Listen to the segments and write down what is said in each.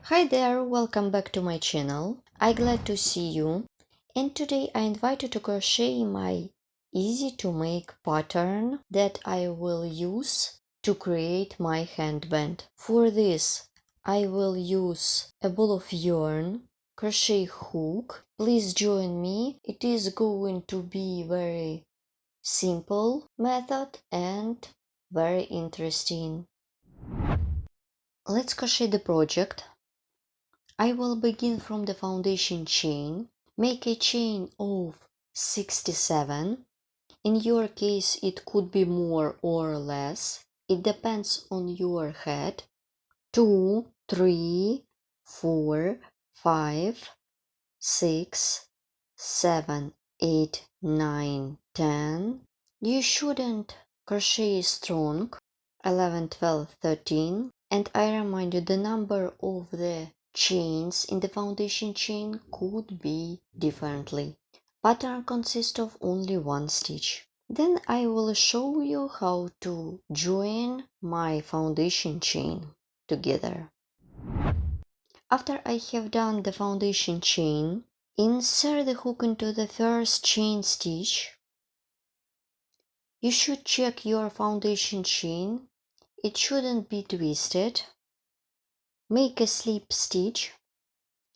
Hi there, welcome back to my channel. I'm glad to see you, and today I invite you to crochet my easy to make pattern that I will use to create my headband. For this I will use a ball of yarn, crochet hook. Please join me, it is going to be very simple method and very interesting. Let's crochet the project. I will begin from the foundation chain. Make a chain of 67. In your case it could be more or less. It depends on your head. 2, 3, 4, 5, 6, 7, 8, 9, 10. You shouldn't crochet strong. 11, 12, 13. And I remind you, the number of the chains in the foundation chain could be differently. Pattern consists of only one stitch. Then I will show you how to join my foundation chain together. After I have done the foundation chain, insert the hook into the first chain stitch. You should check your foundation chain. It shouldn't be twisted. Make a slip stitch.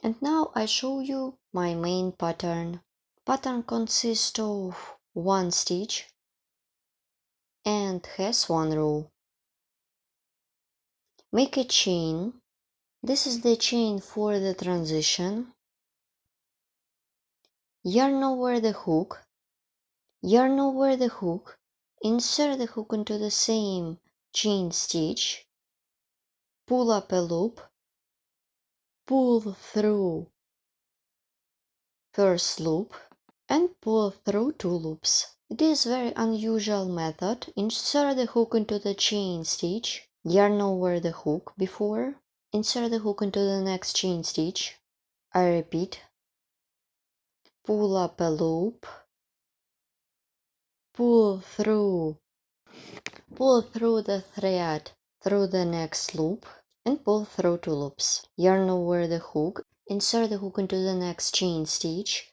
And now I show you my main pattern. Pattern consists of one stitch and has one row. Make a chain. This is the chain for the transition. Yarn over the hook. Yarn over the hook. Insert the hook into the same chain stitch. Pull up a loop. Pull through first loop and pull through 2 loops. It is very unusual method. Insert the hook into the chain stitch, yarn over the hook before, insert the hook into the next chain stitch. I repeat, pull up a loop, pull through the thread through the next loop and pull through 2 loops. Yarn over the hook, insert the hook into the next chain stitch,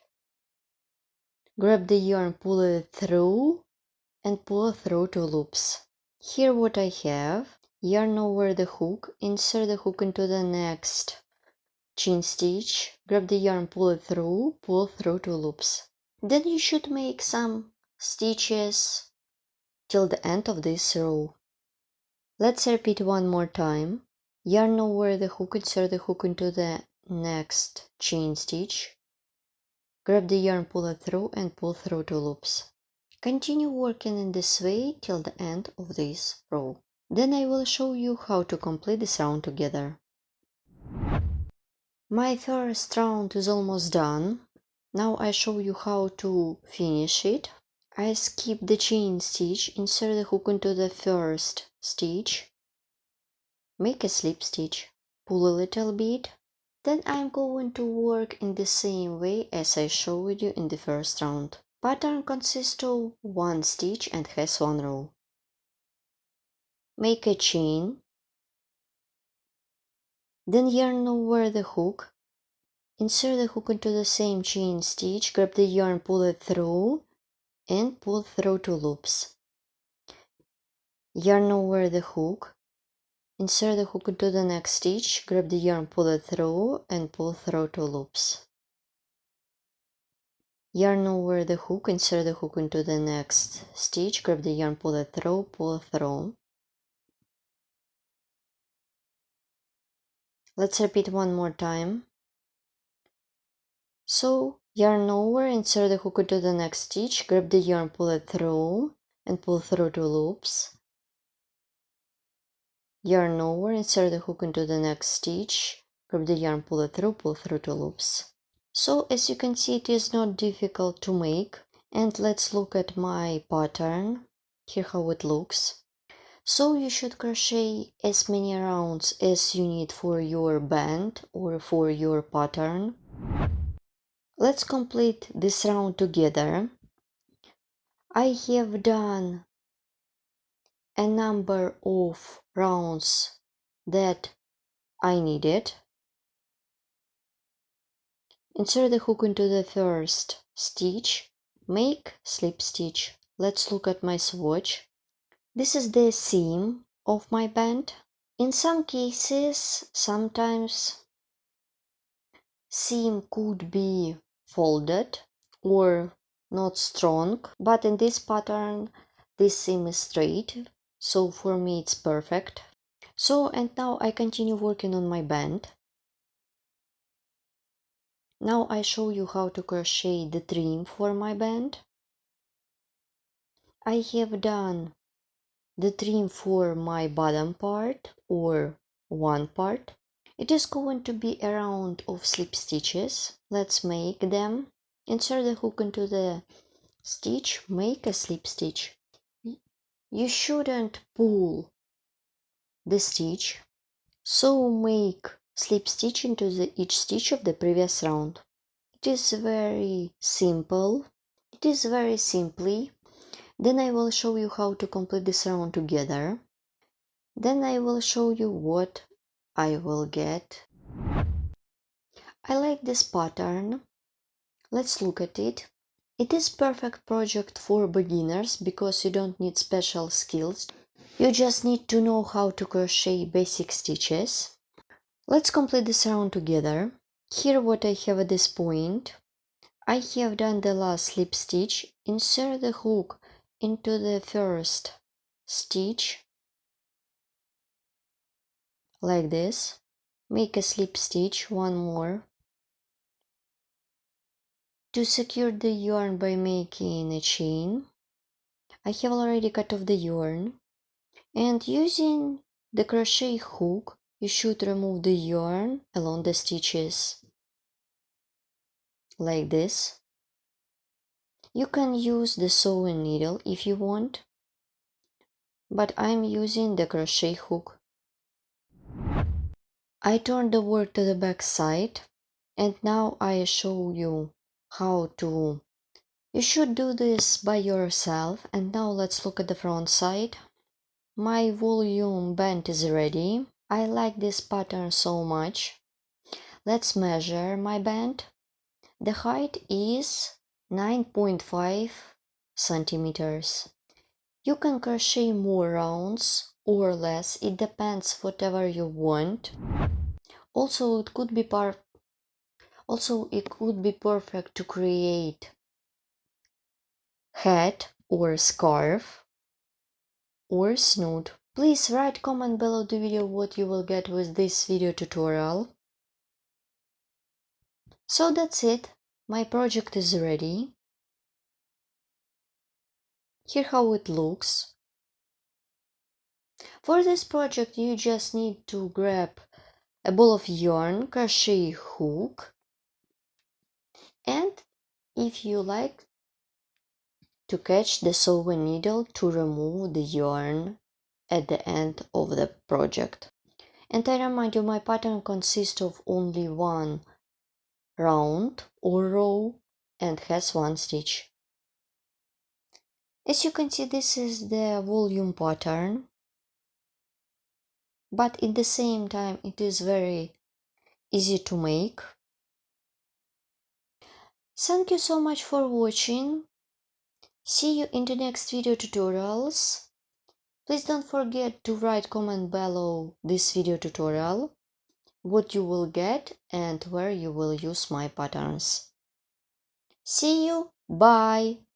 grab the yarn, pull it through and pull through 2 loops. Here what I have, yarn over the hook, insert the hook into the next chain stitch, grab the yarn, pull it through, pull through 2 loops. Then you should make some stitches till the end of this row. Let's repeat one more time. Yarn over the hook, insert the hook into the next chain stitch, grab the yarn, pull it through and pull through 2 loops. Continue working in this way till the end of this row. Then I will show you how to complete this round together. My first round is almost done. Now I show you how to finish it. I skip the chain stitch, insert the hook into the first stitch, make a slip stitch, pull a little bit. Then I'm going to work in the same way as I showed you in the first round. Pattern consists of one stitch and has one row. Make a chain, then yarn over the hook, insert the hook into the same chain stitch, grab the yarn, pull it through and pull through 2 loops. Yarn over the hook, insert the hook into the next stitch, grab the yarn, pull it through and pull through 2 loops. Yarn over the hook, insert the hook into the next stitch, grab the yarn, pull it through, pull through. Let's repeat one more time. So, yarn over, insert the hook into the next stitch, grab the yarn, pull it through and pull through 2 loops. Yarn over, insert the hook into the next stitch, grab the yarn, pull it through 2 loops. So as you can see, it is not difficult to make. And let's look at my pattern. Here how it looks. So you should crochet as many rounds as you need for your band or for your pattern. Let's complete this round together. I have done a number of rounds that I needed. insert the hook into the first stitch, make slip stitch. Let's look at my swatch. This is the seam of my band. In some cases, sometimes seam could be folded or not strong, but in this pattern this seam is straight, so for me it's perfect. So, and now I continue working on my band. Now I show you how to crochet the trim for my band. I have done the trim for my bottom part or one part. It is going to be a round of slip stitches. Let's make them. Insert the hook into the stitch, make a slip stitch. You shouldn't pull the stitch, so make slip stitch into each stitch of the previous round. It is very simple. It is very simply. Then I will show you how to complete this round together. Then I will show you what I will get. I like this pattern. Let's look at it. It is perfect project for beginners because you don't need special skills. You just need to know how to crochet basic stitches. Let's complete this round together. Here what I have at this point. I have done the last slip stitch. Insert the hook into the first stitch like this. Make a slip stitch, one more. To secure the yarn by making a chain, I have already cut off the yarn, and using the crochet hook you should remove the yarn along the stitches like this. You can use the sewing needle if you want, but I'm using the crochet hook. I turn the work to the back side, and now I show you how to. You should do this by yourself. And now let's look at the front side. My volume band is ready. I like this pattern so much. Let's measure my band. The height is 9.5 centimeters. You can crochet more rounds or less, it depends whatever you want. Also it could be perfect to create hat or scarf or snood. Please write comment below the video what you will get with this video tutorial. So that's it, my project is ready. Here how it looks. For this project you just need to grab a ball of yarn, crochet hook, and if you like to catch the sewing needle to remove the yarn at the end of the project. And I remind you, my pattern consists of only one round or row and has one stitch. As you can see, this is the volume pattern, but at the same time it is very easy to make. Thank you so much for watching. See you in the next video tutorials. Please don't forget to write comment below this video tutorial what you will get and where you will use my patterns. See you, bye!